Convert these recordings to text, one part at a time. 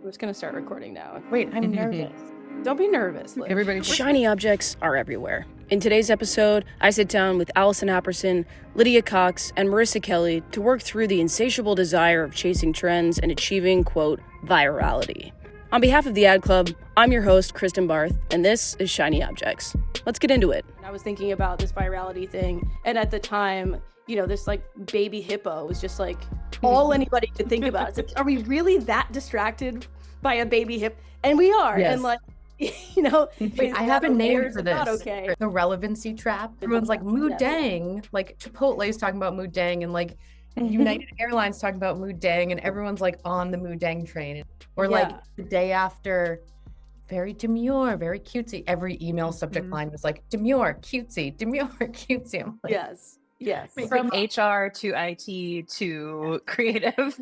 just gonna start recording now. Wait, I'm nervous. Don't be nervous, Liv. Everybody, shiny objects are everywhere. In today's episode, I sit down with Allison Apperson, Lydia Cox, and Marissa Kelley to work through the insatiable desire of chasing trends and achieving, quote, virality. On behalf of the Ad Club, I'm your host, Cristin Barth, and this is Shiny Objects. Let's get into it. I was thinking about this virality thing, and at the time, you know, this like baby hippo was just like all anybody could think about. It's like, are we really that distracted by a baby hip? And we are. Yes. And like, you know, wait, I have a name for this. Not okay. The relevancy trap. Everyone's like mood dang. Like Chipotle is talking about mood dang, and like United Airlines talking about mood dang, and everyone's like on the mood dang train. Or like the day after, very demure, very cutesy. Every email subject line was like demure, cutesy, demure, cutesy. I'm like, Yes. From HR to IT to creative.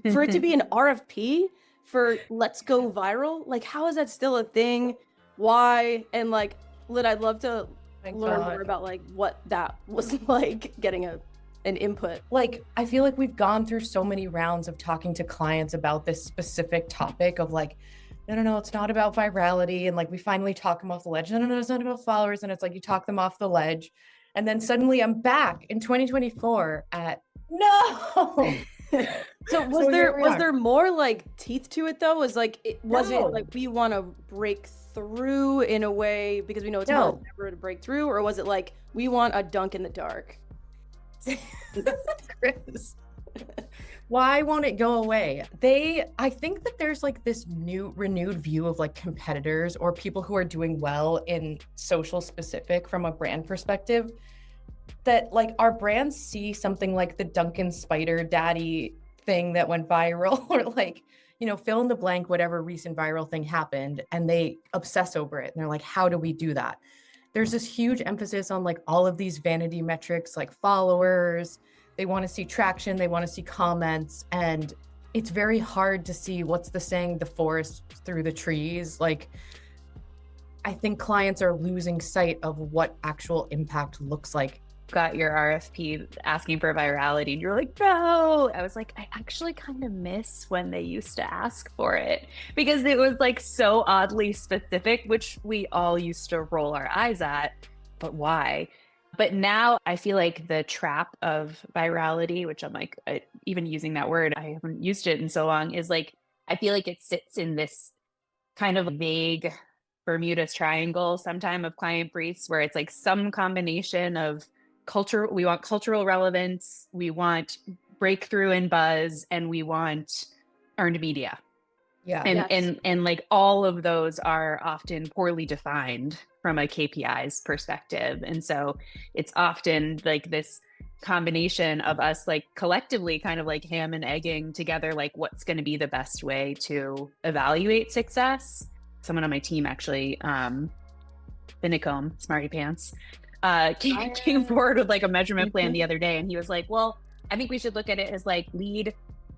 For it to be an RFP for let's go viral, like how is that still a thing? Why? And like, Lid, I'd love to learn more about like what that was like, getting an input. Like, I feel like we've gone through so many rounds of talking to clients about this specific topic of like, no, it's not about virality. And like, we finally talk them off the ledge. No, it's not about followers. And it's like, you talk them off the ledge. And then suddenly I'm back in 2024 at no. So was there more like teeth to it though? Was it like we want to break through in a way because we know it's hard never to break through, or was it like we want a dunk in the dark? Chris, why won't it go away? I think that there's like this renewed view of like competitors or people who are doing well in social specific from a brand perspective, that like our brands see something like the Duncan Spider Daddy thing that went viral, or like, you know, fill in the blank, whatever recent viral thing happened, and they obsess over it. And they're like, how do we do that? There's this huge emphasis on like all of these vanity metrics, like followers. They want to see traction, they want to see comments, and it's very hard to see what's the saying, the forest through the trees. Like, I think clients are losing sight of what actual impact looks like. Got your RFP asking for virality and you're like, no. I was like, I actually kind of miss when they used to ask for it, because it was like so oddly specific, which we all used to roll our eyes at, but why? But now I feel like the trap of virality, which I'm like, even using that word, I haven't used it in so long, is like, I feel like it sits in this kind of vague Bermuda's Triangle sometime of client briefs where it's like some combination of culture. We want cultural relevance, we want breakthrough and buzz, and we want earned media. And like all of those are often poorly defined from a KPIs perspective. And so it's often like this combination of us like collectively kind of like ham and egging together, like what's going to be the best way to evaluate success. Someone on my team actually, Binicombe, Smarty Pants, came forward with like a measurement plan the other day. And he was like, well, I think we should look at it as like lead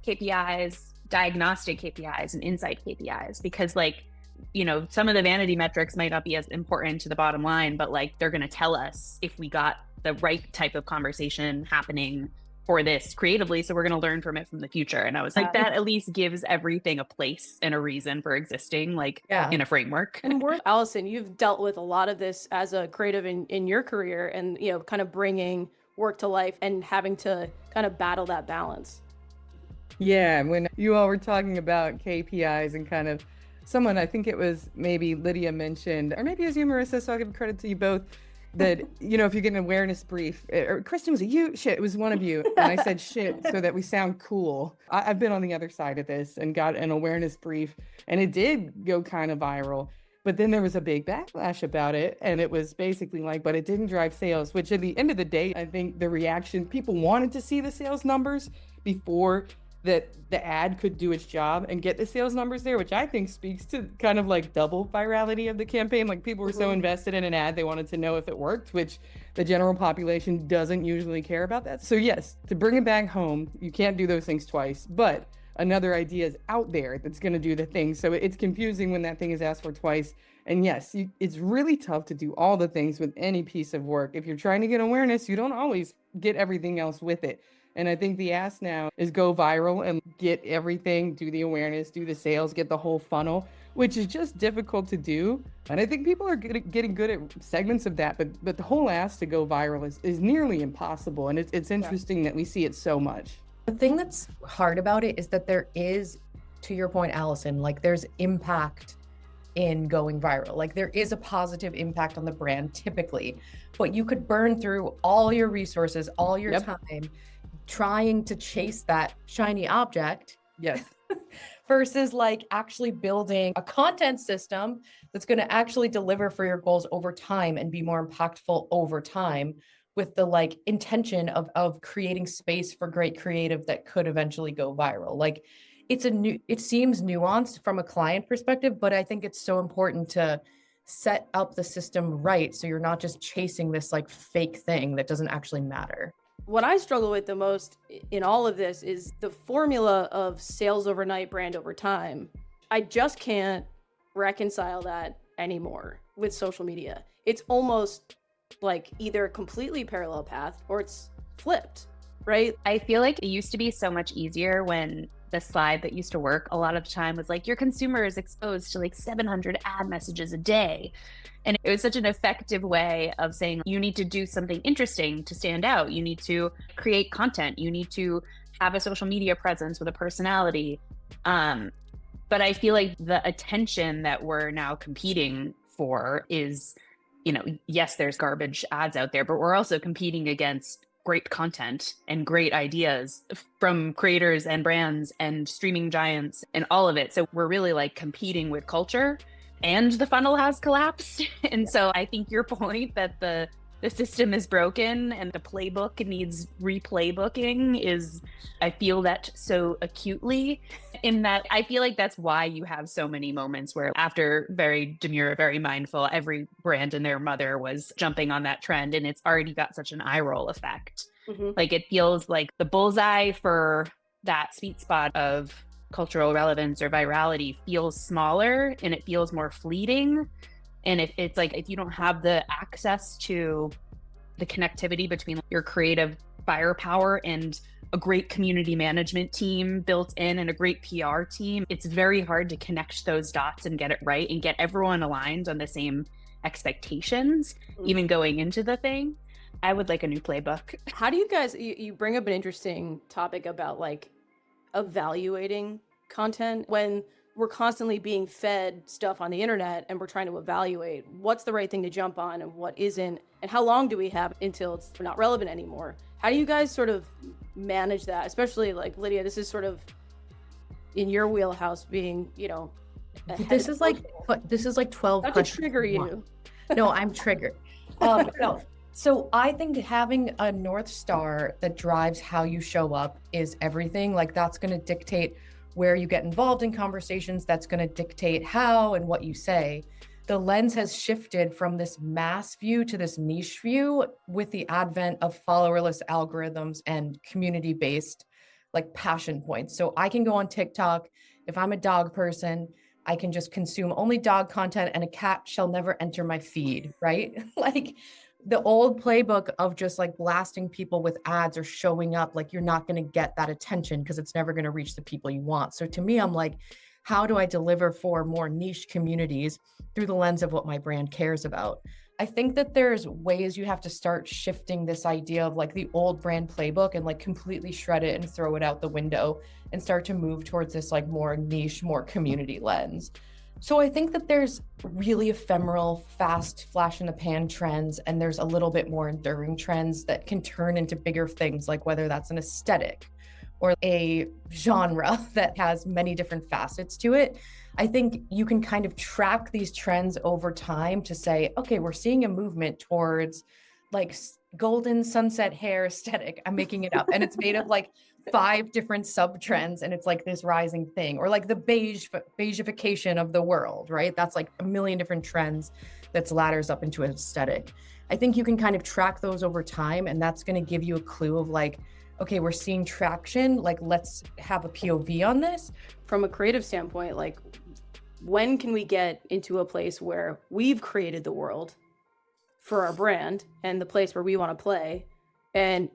KPIs, diagnostic KPIs, and insight KPIs, because like, you know, some of the vanity metrics might not be as important to the bottom line, but like they're going to tell us if we got the right type of conversation happening for this creatively. So we're going to learn from it from the future. And I was like, that at least gives everything a place and a reason for existing, like in a framework. And Allison, you've dealt with a lot of this as a creative in your career, and, you know, kind of bringing work to life and having to kind of battle that balance. Yeah, when you all were talking about KPIs and kind of someone, I think it was maybe Lydia mentioned, or maybe it was you, Marissa, so I'll give credit to you both, that, you know, if you get an awareness brief, or Cristin, was it you? Shit, it was one of you. And I said shit so that we sound cool. I've been on the other side of this and got an awareness brief, and it did go kind of viral. But then there was a big backlash about it. And it was basically like, but it didn't drive sales, which at the end of the day, I think the reaction, people wanted to see the sales numbers before that the ad could do its job and get the sales numbers there, which I think speaks to kind of like double virality of the campaign. Like people were so invested in an ad, they wanted to know if it worked, which the general population doesn't usually care about that. So yes, to bring it back home, you can't do those things twice, but another idea is out there that's going to do the thing. So it's confusing when that thing is asked for twice. And yes, it's really tough to do all the things with any piece of work. If you're trying to get awareness, you don't always get everything else with it. And I think the ask now is go viral and get everything, do the awareness, do the sales, get the whole funnel, which is just difficult to do. And I think people are getting good at segments of that, but the whole ask to go viral is nearly impossible. And it's interesting that we see it so much. The thing that's hard about it is that there is, to your point, Allison, like there's impact in going viral. Like there is a positive impact on the brand typically, but you could burn through all your resources, all your time trying to chase that shiny object. Yes. Versus like actually building a content system that's going to actually deliver for your goals over time and be more impactful over time, with the like intention of creating space for great creative that could eventually go viral. Like it seems nuanced from a client perspective, but I think it's so important to set up the system right so you're not just chasing this like fake thing that doesn't actually matter. What I struggle with the most in all of this is the formula of sales overnight, brand over time. I just can't reconcile that anymore with social media. It's almost like either a completely parallel path or it's flipped, right? I feel like it used to be so much easier when the slide that used to work a lot of the time was like, your consumer is exposed to like 700 ad messages a day. And it was such an effective way of saying, you need to do something interesting to stand out. You need to create content. You need to have a social media presence with a personality. But I feel like the attention that we're now competing for is, yes, there's garbage ads out there, but we're also competing against great content and great ideas from creators and brands and streaming giants and all of it. So we're really like competing with culture, and the funnel has collapsed. And so I think your point that the system is broken and the playbook needs replaybooking is, I feel that so acutely, in that I feel like that's why you have so many moments where after very demure, very mindful, every brand and their mother was jumping on that trend, and it's already got such an eye roll effect. Mm-hmm. Like it feels like the bullseye for that sweet spot of cultural relevance or virality feels smaller and it feels more fleeting. And it's like, if you don't have the access to the connectivity between your creative firepower and a great community management team built in and a great PR team, it's very hard to connect those dots and get it right and get everyone aligned on the same expectations, even going into the thing. I would like a new playbook. How do you guys, you bring up an interesting topic about like evaluating content when we're constantly being fed stuff on the internet and we're trying to evaluate what's the right thing to jump on and what isn't, and how long do we have until it's not relevant anymore? How do you guys sort of manage that? Especially like Lydia, this is sort of in your wheelhouse, being, this is like 12 not questions. to trigger you. No, I'm triggered. No. So I think having a North Star that drives how you show up is everything. Like that's going to dictate where you get involved in conversations. That's going to dictate how and what you say. The lens has shifted from this mass view to this niche view with the advent of followerless algorithms and community-based like passion points. So I can go on TikTok. If I'm a dog person, I can just consume only dog content and a cat shall never enter my feed, right? Like the old playbook of just like blasting people with ads or showing up, like you're not going to get that attention because it's never going to reach the people you want. So to me, I'm like, how do I deliver for more niche communities through the lens of what my brand cares about? I think that there's ways you have to start shifting this idea of like the old brand playbook and like completely shred it and throw it out the window and start to move towards this like more niche, more community lens. So I think that there's really ephemeral, fast, flash in the pan trends, and there's a little bit more enduring trends that can turn into bigger things, like whether that's an aesthetic or a genre that has many different facets to it. I think you can kind of track these trends over time to say, okay, we're seeing a movement towards like golden sunset hair aesthetic. I'm making it up. And it's made of like 5 different sub trends. And it's like this rising thing, or like the beigification of the world, right? That's like a million different trends that's ladders up into an aesthetic. I think you can kind of track those over time. And that's going to give you a clue of like, okay, we're seeing traction. Like, let's have a POV on this. From a creative standpoint, like when can we get into a place where we've created the world for our brand and the place where we want to play, and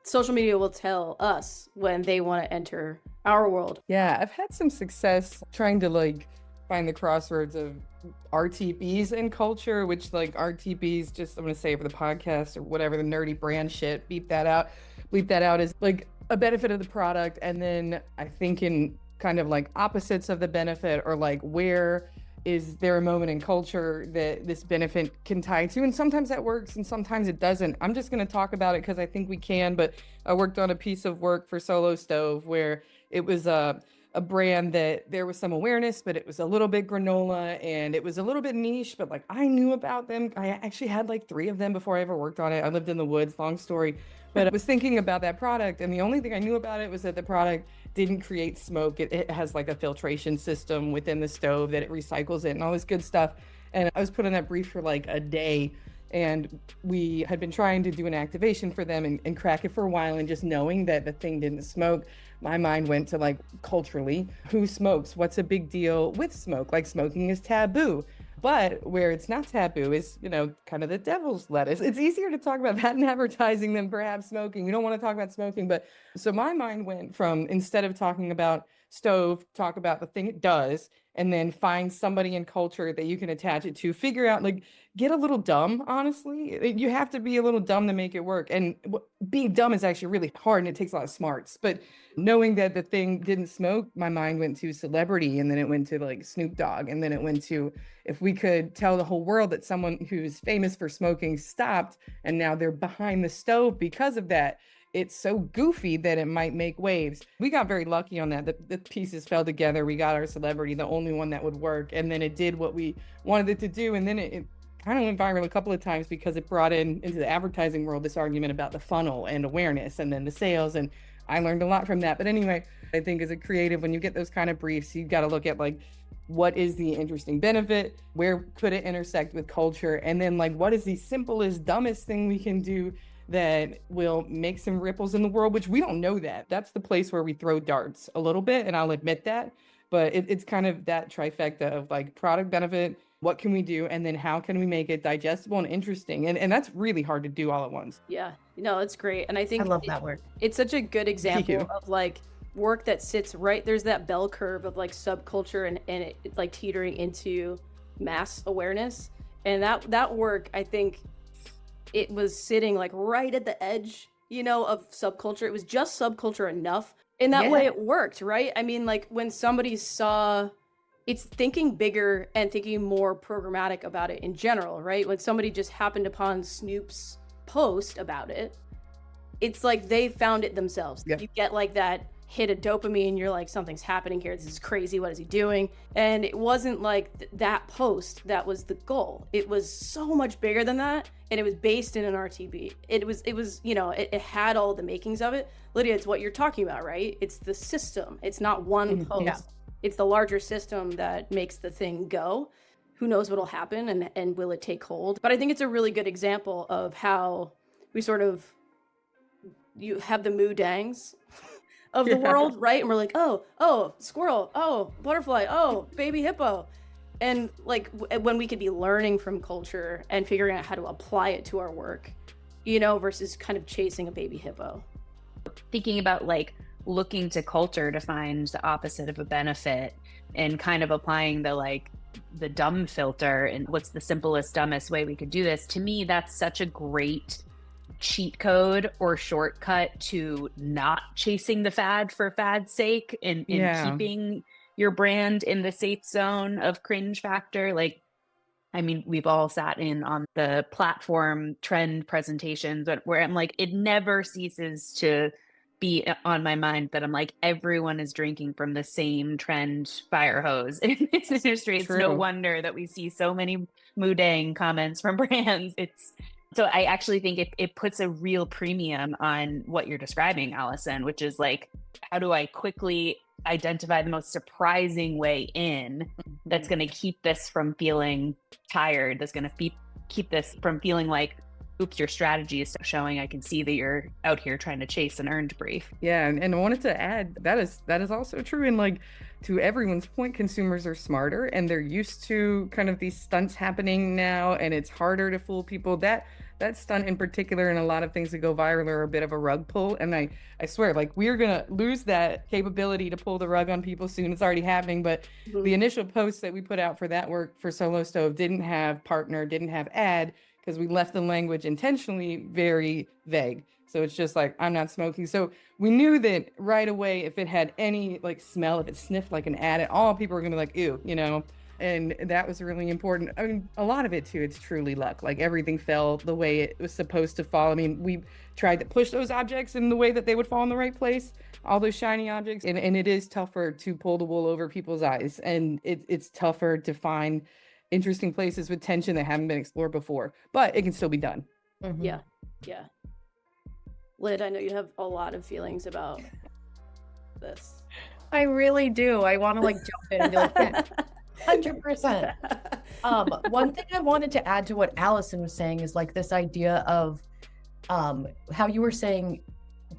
social media will tell us when they want to enter our world. Yeah, I've had some success trying to like find the crossroads of RTBs and culture, which like RTBs, just I'm gonna say for the podcast or whatever, the nerdy brand shit, beep that out. Bleep that out is like a benefit of the product. And then I think in kind of like opposites of the benefit, or like where is there a moment in culture that this benefit can tie to? And sometimes that works and sometimes it doesn't. I'm just going to talk about it because I think we can, but I worked on a piece of work for Solo Stove where it was a brand that there was some awareness, but it was a little bit granola and it was a little bit niche, but like I knew about them. I actually had like 3 of them before I ever worked on it. I lived in the woods, long story, but I was thinking about that product. And the only thing I knew about it was that the product didn't create smoke. It has like a filtration system within the stove that it recycles it and all this good stuff. And I was put on that brief for like a day. And we had been trying to do an activation for them and crack it for a while. And just knowing that the thing didn't smoke, my mind went to like culturally, who smokes? What's a big deal with smoke? Like smoking is taboo. But where it's not taboo is, you know, kind of the devil's lettuce. It's easier to talk about that in advertising than perhaps smoking. You don't want to talk about smoking. But so my mind went from, instead of talking about stove, talk about the thing it does, and then find somebody in culture that you can attach it to, figure out, like, get a little dumb, honestly. You have to be a little dumb to make it work. And being dumb is actually really hard and it takes a lot of smarts. But knowing that the thing didn't smoke, my mind went to celebrity, and then it went to like Snoop Dogg, and then it went to, if we could tell the whole world that someone who's famous for smoking stopped and now they're behind the stove because of that, it's so goofy that it might make waves. We got very lucky on that. The pieces fell together. We got our celebrity, the only one that would work. And then it did what we wanted it to do. And then it kind of went viral a couple of times because it brought into the advertising world this argument about the funnel and awareness and then the sales. And I learned a lot from that. But anyway, I think as a creative, when you get those kind of briefs, you've got to look at like, what is the interesting benefit? Where could it intersect with culture? And then like, what is the simplest, dumbest thing we can do that will make some ripples in the world, which we don't know that. That's the place where we throw darts a little bit, and I'll admit that. But it's kind of that trifecta of like product benefit, what can we do, and then how can we make it digestible and interesting? And that's really hard to do all at once. Yeah, no, it's great. And I think I love that work. It's such a good example of like work that sits right, there's that bell curve of like subculture and it like teetering into mass awareness. And that work, I think it was sitting like right at the edge, you know, of subculture. It was just subculture enough. In that way it worked, right? I mean, like when somebody saw, it's thinking bigger and thinking more programmatic about it in general, right? When somebody just happened upon Snoop's post about it, it's like they found it themselves. You get like that hit of dopamine, you're like, something's happening here, this is crazy, what is he doing? And it wasn't like that post that was the goal. It was so much bigger than that, and it was based in an RTB. It was you know, it had all the makings of it. Lydia, it's what you're talking about, right? It's the system. It's not one post. Yeah. It's the larger system that makes the thing go. Who knows what'll happen and will it take hold? But I think it's a really good example of how we sort of, you have the moo dangs of the world, right? And we're like, oh, squirrel, oh, butterfly, oh, baby hippo. And like when we could be learning from culture and figuring out how to apply it to our work, you know, versus kind of chasing a baby hippo. Thinking about like looking to culture to find the opposite of a benefit and kind of applying the dumb filter and what's the simplest, dumbest way we could do this. To me, that's such a great cheat code or shortcut to not chasing the fad for fad's sake and keeping your brand in the safe zone of cringe factor. Like, I mean, we've all sat in on the platform trend presentations where I'm like, it never ceases to be on my mind that I'm like, everyone is drinking from the same trend fire hose in this industry. It's no wonder that we see so many moodang comments from brands. So I actually think it puts a real premium on what you're describing, Allison, which is like, how do I quickly identify the most surprising way in that's going to keep this from feeling tired, that's going to keep this from feeling like, oops, your strategy is showing. I can see that you're out here trying to chase an earned brief. Yeah, and I wanted to add that is also true. And like, to everyone's point, consumers are smarter and they're used to kind of these stunts happening now, and it's harder to fool people. That that stunt in particular, and a lot of things that go viral are a bit of a rug pull. And I swear, like, we're gonna lose that capability to pull the rug on people soon. It's already happening, but the initial posts that we put out for that work for Solo Stove didn't have partner, didn't have ad, because we left the language intentionally very vague. So it's just like, I'm not smoking. So we knew that right away, if it had any like smell, if it sniffed like an ad at all, people were gonna be like, ew, you know? And that was really important. I mean, a lot of it too, it's truly luck. Like, everything fell the way it was supposed to fall. I mean, we tried to push those objects in the way that they would fall in the right place, all those shiny objects. And it is tougher to pull the wool over people's eyes. And it's tougher to find interesting places with tension that haven't been explored before, but it can still be done. Yeah. Lyd, I know you have a lot of feelings about this. I really do. I want to like jump in and be like, yeah, 100%. One thing I wanted to add to what Allison was saying is like this idea of how you were saying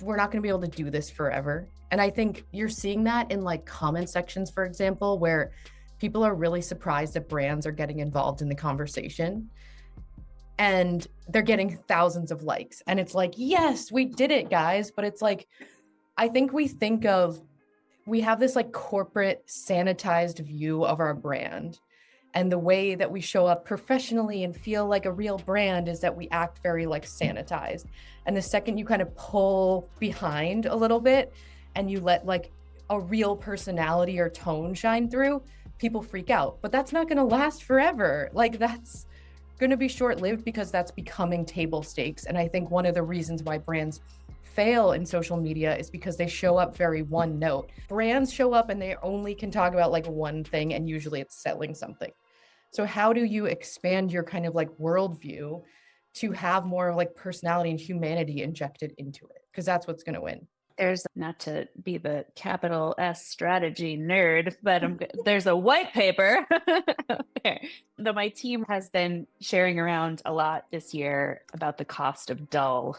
we're not going to be able to do this forever. And I think you're seeing that in like comment sections, for example, where people are really surprised that brands are getting involved in the conversation. And they're getting thousands of likes. And it's like, yes, we did it, guys. But it's like, I think we have this like corporate sanitized view of our brand. And the way that we show up professionally and feel like a real brand is that we act very like sanitized. And the second you kind of pull behind a little bit and you let like a real personality or tone shine through, people freak out. But that's not going to last forever. Like, that's going to be short-lived because that's becoming table stakes. And I think one of the reasons why brands fail in social media is because they show up very one note. Brands show up and they only can talk about like one thing, and usually it's selling something. So how do you expand your kind of like worldview to have more like personality and humanity injected into it? Because that's what's going to win. There's, not to be the capital S strategy nerd, but there's a white paper that my team has been sharing around a lot this year about the cost of dull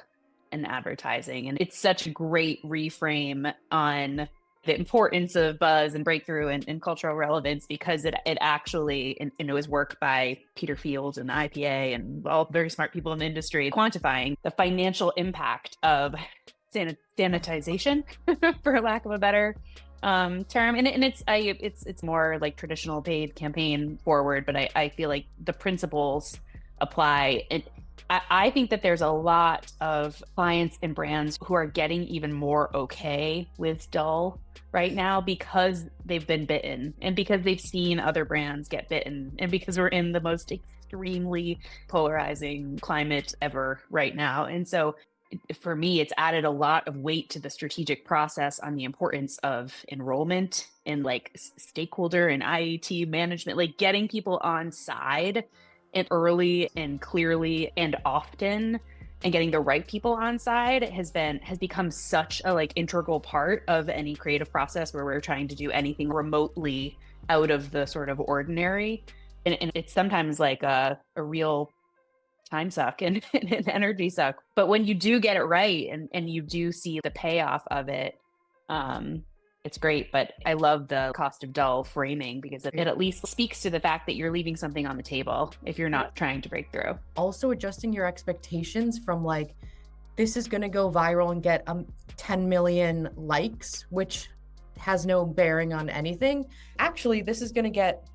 in advertising. And it's such a great reframe on the importance of buzz and breakthrough and cultural relevance, because it actually, and it was work by Peter Fields and the IPA and all very smart people in the industry, quantifying the financial impact of sanitization, for lack of a better term. And it's more like traditional paid campaign forward, but I feel like the principles apply. And I think that there's a lot of clients and brands who are getting even more okay with dull right now because they've been bitten, and because they've seen other brands get bitten, and because we're in the most extremely polarizing climate ever right now. And so for me, it's added a lot of weight to the strategic process on the importance of enrollment and like stakeholder and IAT management, like getting people on side and early and clearly and often, and getting the right people on side has become such a like integral part of any creative process where we're trying to do anything remotely out of the sort of ordinary. And it's sometimes like a real time suck and an energy suck. But when you do get it right and you do see the payoff of it, it's great. But I love the cost of dull framing, because it at least speaks to the fact that you're leaving something on the table if you're not trying to break through. Also adjusting your expectations from like, this is going to go viral and get 10 million likes, which has no bearing on anything. Actually, this is going to get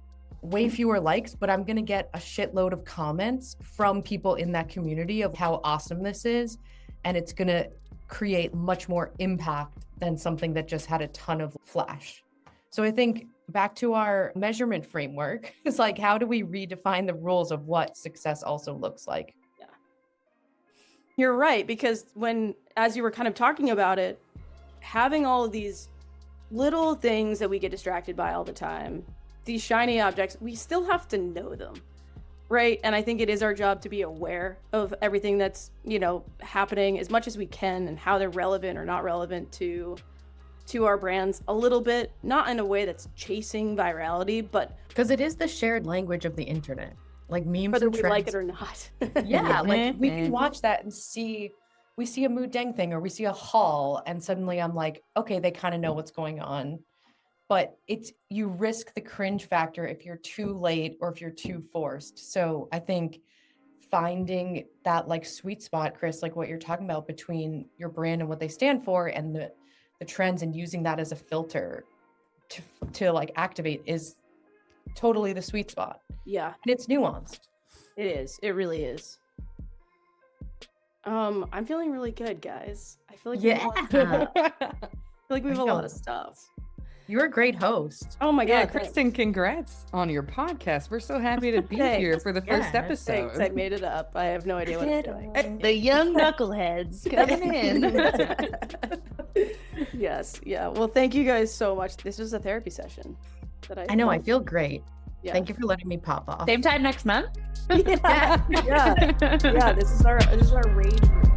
way fewer likes, but I'm going to get a shitload of comments from people in that community of how awesome this is. And it's going to create much more impact than something that just had a ton of flash. So I think back to our measurement framework, it's like, how do we redefine the rules of what success also looks like? Yeah. You're right, because as you were kind of talking about it, having all of these little things that we get distracted by all the time, these shiny objects, we still have to know them, right? And I think it is our job to be aware of everything that's, happening as much as we can, and how they're relevant or not relevant to our brands a little bit, not in a way that's chasing virality, but because it is the shared language of the internet, like memes, whether and we trends. like it or not. Yeah, like we can watch that and we see a mood dang thing, or we see a haul, and suddenly I'm like, okay, they kind of know what's going on. But you risk the cringe factor if you're too late or if you're too forced. So I think finding that like sweet spot, Chris, like what you're talking about between your brand and what they stand for and the trends, and using that as a filter to like activate is totally the sweet spot. Yeah, and it's nuanced. it is. It really is. I'm feeling really good, guys. I feel like we have a lot of stuff. I feel like we have a lot of stuff. You're a great host. Oh my Yeah, god, Cristin, congrats on your podcast. We're so happy to be here for the first episode. Thanks. I made it up. I have no idea what I'm doing. The young knuckleheads coming in. Yes. Yeah. Well, thank you guys so much. This was a therapy session. I know. I feel great. Yeah. Thank you for letting me pop off. Same time next month. Yeah. This is our rage room.